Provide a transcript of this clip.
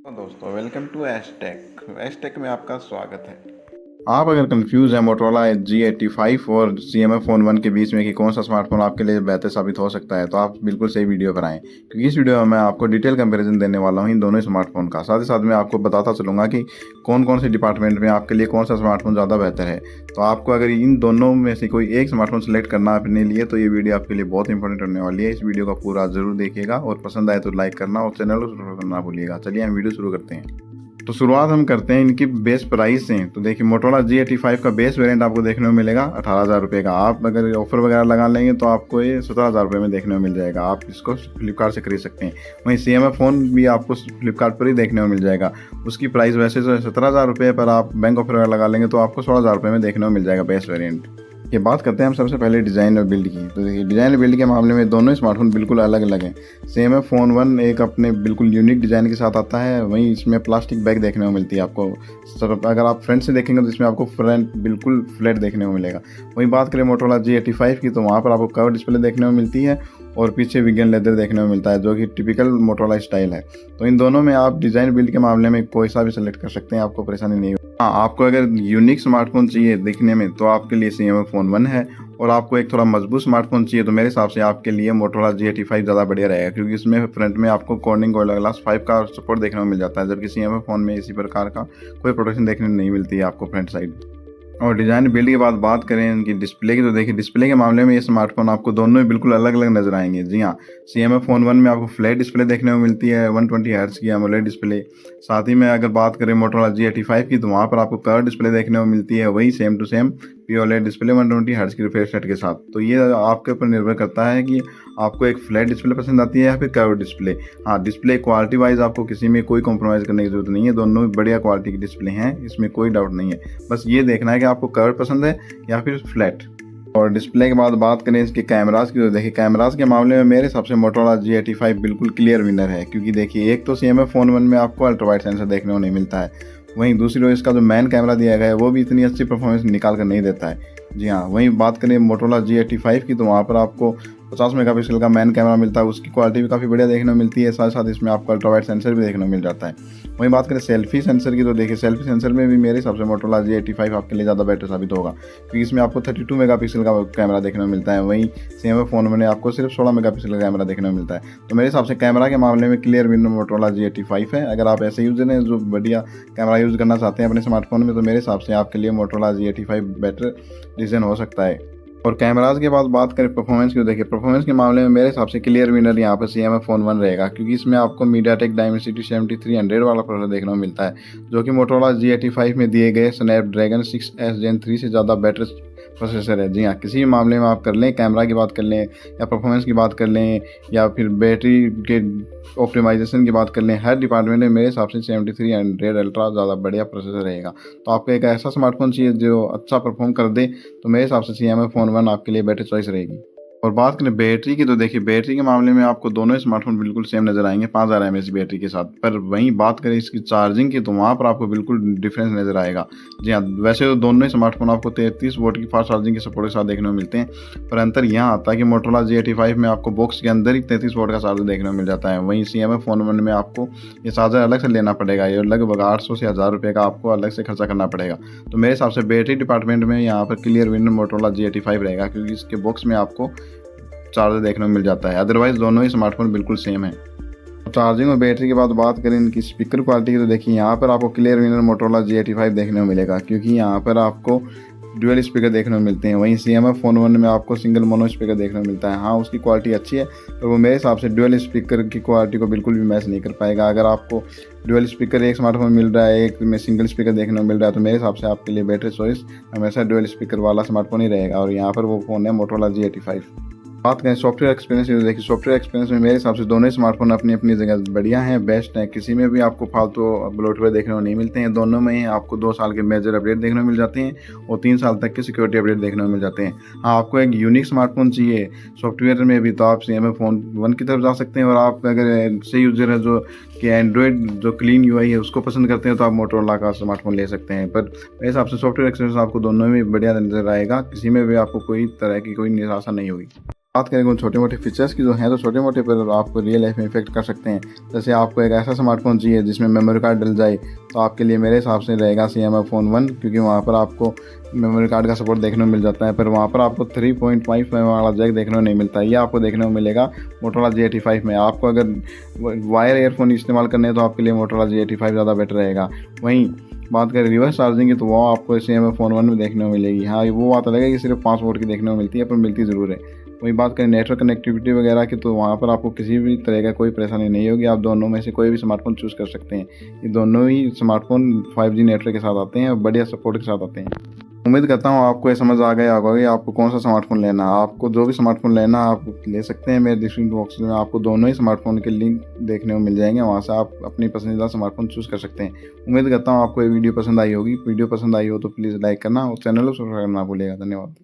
दोस्तों welcome to एशटेक में आपका स्वागत है। आप अगर कंफ्यूज हैं मोटरोला G85 और CMF फोन 1 के बीच में कि कौन सा स्मार्टफोन आपके लिए बेहतर साबित हो सकता है, तो आप बिल्कुल सही वीडियो पर आएँ, क्योंकि इस वीडियो में मैं आपको डिटेल कंपैरिजन देने वाला हूं इन दोनों स्मार्टफोन का। साथ ही साथ मैं आपको बताता चलूँगा कि कौन कौन से डिपार्टमेंट में आपके लिए कौन सा स्मार्टफोन ज़्यादा बेहतर है। तो आपको अगर इन दोनों में से कोई एक स्मार्टफोन सेलेक्ट करना है अपने लिए, तो ये वीडियो आपके लिए बहुत इंपॉर्टेंट होने वाली है। इस वीडियो का पूरा जरूर देखिएगा और पसंद आए तो लाइक करना और चैनल को सब्सक्राइब करना भूलिएगा। चलिए हम वीडियो शुरू करते हैं। तो शुरुआत हम करते हैं इनकी बेस प्राइस से। तो देखिए मोटरोला G85 का बेस वेरिएंट आपको देखने को मिलेगा 18,000 रुपये का। आप अगर ऑफर वगैरह लगा लेंगे तो आपको ये 17,000 रुपये में देखने को मिल जाएगा। आप इसको फ्लिपकार्ट से खरीद सकते हैं। वहीं CMF फ़ोन भी आपको फ्लिपकार्ट पर ही देखने को मिल जाएगा। उसकी प्राइस वैसे तो 17,000 रुपये, पर आप बैंक ऑफर वगैरह लगा लेंगे तो आपको 16,000 रुपये में देखने को मिल जाएगा बेस वेरिएंट। ये बात करते हैं हम सबसे पहले डिज़ाइन और बिल्ड की। तो देखिए डिज़ाइन और बिल्ड के मामले में दोनों स्मार्टफोन बिल्कुल अलग अलग हैं। CMF फोन 1 एक अपने बिल्कुल यूनिक डिज़ाइन के साथ आता है। वहीं इसमें प्लास्टिक बैग देखने को मिलती है आपको। अगर आप फ्रंट से देखेंगे तो इसमें आपको फ्रंट बिल्कुल फ्लैट देखने को मिलेगा। वहीं बात करें मोटरोला G85 की, तो वहाँ पर आपको कर्व डिस्प्ले देखने को मिलती है और पीछे वीगन लेदर देखने को मिलता है, जो कि टिपिकल मोटरोला स्टाइल है। तो इन दोनों में आप डिज़ाइन बिल्ड के मामले में कोई सा भी सेलेक्ट कर सकते हैं, आपको परेशानी नहीं होगी। हाँ, आपको अगर यूनिक स्मार्टफोन चाहिए दिखने में तो आपके लिए CMF फोन 1 है, और आपको एक थोड़ा मजबूत स्मार्टफोन चाहिए तो मेरे हिसाब से आपके लिए मोटरोला G85 ज़्यादा बढ़िया रहेगा, क्योंकि इसमें फ्रंट में आपको कॉर्निंग गोरिल्ला ग्लास 5 का सपोर्ट देखने को मिल जाता है, जबकि CMF फोन में इसी प्रकार का कोई प्रोटेक्शन देखने को नहीं मिलती है आपको फ्रंट साइड। और डिज़ाइन बिल्ड के बाद बात करें इनकी डिस्प्ले की, तो देखिए डिस्प्ले के मामले में ये स्मार्टफोन आपको दोनों ही बिल्कुल अलग अलग नजर आएंगे। जी हाँ, CMF फोन 1 में आपको फ्लैट डिस्प्ले देखने को मिलती है 120 हर्ट्ज की एमोलेड डिस्प्ले। साथ ही में अगर बात करें मोटरोला G85 की, तो वहाँ पर आपको कर्व डिस्प्ले देखने को मिलती है, वही same to same POLED display 120 hertz की रिफ्रेश रेट के साथ। तो ये आपके ऊपर निर्भर करता है कि आपको एक फ्लैट डिस्प्ले पसंद आती है या फिर कर्व डिस्प्ले। हाँ, डिस्प्ले क्वालिटी वाइज आपको किसी में कोई कॉम्प्रोमाइज़ करने की जरूरत नहीं है, दोनों बढ़िया क्वालिटी की डिस्प्ले हैं, इसमें कोई डाउट नहीं है। बस ये देखना है कि आपको कर्व पसंद है या फिर फ्लैट। और डिस्प्ले के बाद बात करें इसके कैमरास की, तो देखिए कैमरास के मामले में मेरे हिसाब से मोटरोला G85 बिल्कुल क्लियर विनर है, क्योंकि देखिए एक तो CMF फोन 1 में आपको अल्ट्रा वाइड सेंसर देखने को नहीं मिलता है, वहीं दूसरी ओर इसका जो मेन कैमरा दिया गया है वो भी इतनी अच्छी परफॉर्मेंस निकाल कर नहीं देता है। जी हाँ, वहीं बात करें मोटरोला G85 की, तो वहाँ पर आपको 50 मेगापिक्सल का मेन कैमरा मिलता है, उसकी क्वालिटी भी काफ़ी बढ़िया देखने को मिलती है। साथ साथ इसमें आपको अल्ट्रा वाइड सेंसर भी देखने को मिल जाता है। वहीं बात करें सेल्फी सेंसर की, तो देखिए सेल्फी सेंसर में भी मेरे हिसाब से मोटरोला G85 आपके लिए ज़्यादा बेटर साबित होगा, क्योंकि इसमें आपको 32 मेगापिक्सल का कैमरा देखने को मिलता है। वहीं CMF फोन में आपको सिर्फ 16 मेगापिक्सल का कैमरा देखने को मिलता है। तो मेरे हिसाब से कैमरा के मामले में क्लियर विनर मोटरोला G85 है। अगर आप ऐसे यूजर हैं जो बढ़िया कैमरा यूज़ करना चाहते हैं अपने स्मार्टफोन में, तो मेरे हिसाब से आपके लिए मोटरोला G85 बेटर डिसीजन हो सकता है। और कैमराज के बाद बात करें परफॉर्मेंस की, देखिए परफॉर्मेंस के मामले में मेरे हिसाब से क्लियर विनर यहाँ पर CMF फोन 1 रहेगा, क्योंकि इसमें आपको MediaTek Dimensity 7300 वाला प्रोसेसर देखने को मिलता है, जो कि मोटरोला G85 में दिए गए Snapdragon 6S Gen 3 से ज़्यादा बेटर प्रोसेसर है। जी हाँ, किसी भी मामले में आप कर लें, कैमरा की बात कर लें या परफॉर्मेंस की बात कर लें या फिर बैटरी के ऑप्टिमाइजेशन की बात कर लें, हर डिपार्टमेंट में मेरे हिसाब से 7300 अल्ट्रा ज़्यादा बढ़िया प्रोसेसर रहेगा। तो आपको एक ऐसा स्मार्टफोन चाहिए जो अच्छा परफॉर्म कर दे, तो मेरे हिसाब से CMF फोन 1 आपके लिए बेटर चॉइस रहेगी। और बात करें बैटरी की, तो देखिए बैटरी के मामले में आपको दोनों स्मार्टफोन बिल्कुल सेम नजर आएंगे 5000 mAh बैटरी के साथ। पर वहीं बात करें इसकी चार्जिंग की, तो वहाँ पर आपको बिल्कुल डिफरेंस नजर आएगा। जी हाँ, वैसे तो दोनों ही स्मार्टफोन आपको 33 वोल्ट की फास्ट चार्जिंग के सपोर्ट के साथ देखने को मिलते हैं, पर अंतर यहाँ आता है कि मोटरोला G85 में आपको बॉक्स के अंदर ही 33 वोल्ट का चार्जर देखने को मिल जाता है। वहीं CMF फोन 1 में आपको ये चार्जर अलग से लेना पड़ेगा, ये लगभग 800 से 1000 रुपये का आपको अलग से खर्चा करना पड़ेगा। तो मेरे हिसाब से बैटरी डिपार्टमेंट में यहाँ पर क्लियर विनर मोटरोला G85 रहेगा, क्योंकि इसके बॉक्स में आपको चार्जर देखने को मिल जाता है। अदरवाइज दोनों ही स्मार्टफोन बिल्कुल सेम है। चार्जिंग और बैटरी के बाद बात करें इनकी स्पीकर क्वालिटी की, तो देखिए यहाँ पर आपको क्लियर विनर मोटरोला G85 देखने को मिलेगा, क्योंकि यहाँ पर आपको डुअल स्पीकर देखने को मिलते हैं। वहीं CMF फोन 1 में आपको सिंगल मोनो स्पीकर देखने को मिलता है। हाँ, उसकी क्वालिटी अच्छी है, पर वो मेरे हिसाब से डुअल स्पीकर की क्वालिटी को बिल्कुल भी मैच नहीं कर पाएगा। अगर आपको डुअल स्पीकर एक स्मार्टफोन मिल रहा है, एक में सिंगल स्पीकर देखने को मिल रहा है, तो मेरे हिसाब से आपके लिए बेटर चॉइस हमेशा डुअल स्पीकर वाला स्मार्टफोन ही रहेगा। और यहाँ पर वो फ़ोन है मोटरोला G85। बात करें सॉफ्टवेयर एक्सपीरियंस की, तो देखिए सॉफ्टवेयर एक्सपीरियंस में मेरे हिसाब से दोनों ही स्मार्टफोन अपनी अपनी जगह बढ़िया हैं, बेस्ट हैं। किसी में भी आपको फालतू ब्लोटवेयर देखने को नहीं मिलते हैं। दोनों में ही आपको 2 साल के मेजर अपडेट देखने को मिल जाते हैं और 3 साल तक के सिक्योरिटी अपडेट देखने को मिल जाते हैं। हाँ, आपको एक यूनिक स्मार्टफोन चाहिए सॉफ्टवेयर में भी, तो आप CMF फोन 1 की तरफ जा सकते हैं। और आप अगर से यूजर है जो कि एंड्रॉयड जो क्लीन UI है उसको पसंद करते हैं, तो आप मोटरोला का स्मार्टफोन ले सकते हैं। पर मेरे हिसाब से सॉफ्टवेयर एक्सपीरियंस आपको दोनों में बढ़िया नजर आएगा, किसी में भी आपको कोई तरह की कोई निराशा नहीं होगी। बात करें कुछ छोटे मोटे फीचर्स की जो हैं, तो छोटे मोटे पर आपको रियल लाइफ में इफेक्ट कर सकते हैं। जैसे आपको एक ऐसा स्मार्टफोन चाहिए जिसमें मेमोरी कार्ड डल जाए, तो आपके लिए मेरे हिसाब से रहेगा CMF फ़ोन 1, क्योंकि वहाँ पर आपको मेमोरी कार्ड का सपोर्ट देखने को मिल जाता है। पर वहाँ पर आपको 3.5 वाला जैक देखने को नहीं मिलता है। ये आपको देखने को मिलेगा मोटोरोला G85 में। आपको अगर वायर ईयरफोन इस्तेमाल करने हैं तो आपके लिए मोटोरोला G85 ज़्यादा बेटर रहेगा। वहीं बात करें रिवर्स चार्जिंग की, तो वो आपको CMF फ़ोन 1 में देखने को मिलेगी। हाँ, वो बात अलग है कि सिर्फ 5 वोल्ट की देखने को मिलती है, पर मिलती ज़रूर है। वहीं बात करें नेटवर्क कनेक्टिविटी वगैरह की, तो वहाँ पर आपको किसी भी तरह का कोई परेशानी नहीं होगी। आप दोनों में से कोई भी स्मार्टफोन चूज़ कर सकते हैं। ये दोनों ही स्मार्टफोन 5G नेटवर्क के साथ आते हैं और बढ़िया सपोर्ट के साथ आते हैं। उम्मीद करता हूँ आपको ये समझ आ गया होगा कि आपको कौन सा स्मार्टफोन लेना है। आपको जो भी स्मार्टफोन लेना है आप ले सकते हैं। मेरे डिस्क्रिप्शन बॉक्स में आपको दोनों ही स्मार्टफोन के लिंक देखने को मिल जाएंगे, वहाँ से आप अपनी पसंदीदा स्मार्टफोन चूज़ कर सकते हैं। उम्मीद करता हूँ आपको ये वीडियो पसंद आई होगी। वीडियो पसंद आई हो तो प्लीज़ लाइक करना और चैनल को सब्सक्राइब करना भूलिएगा। धन्यवाद।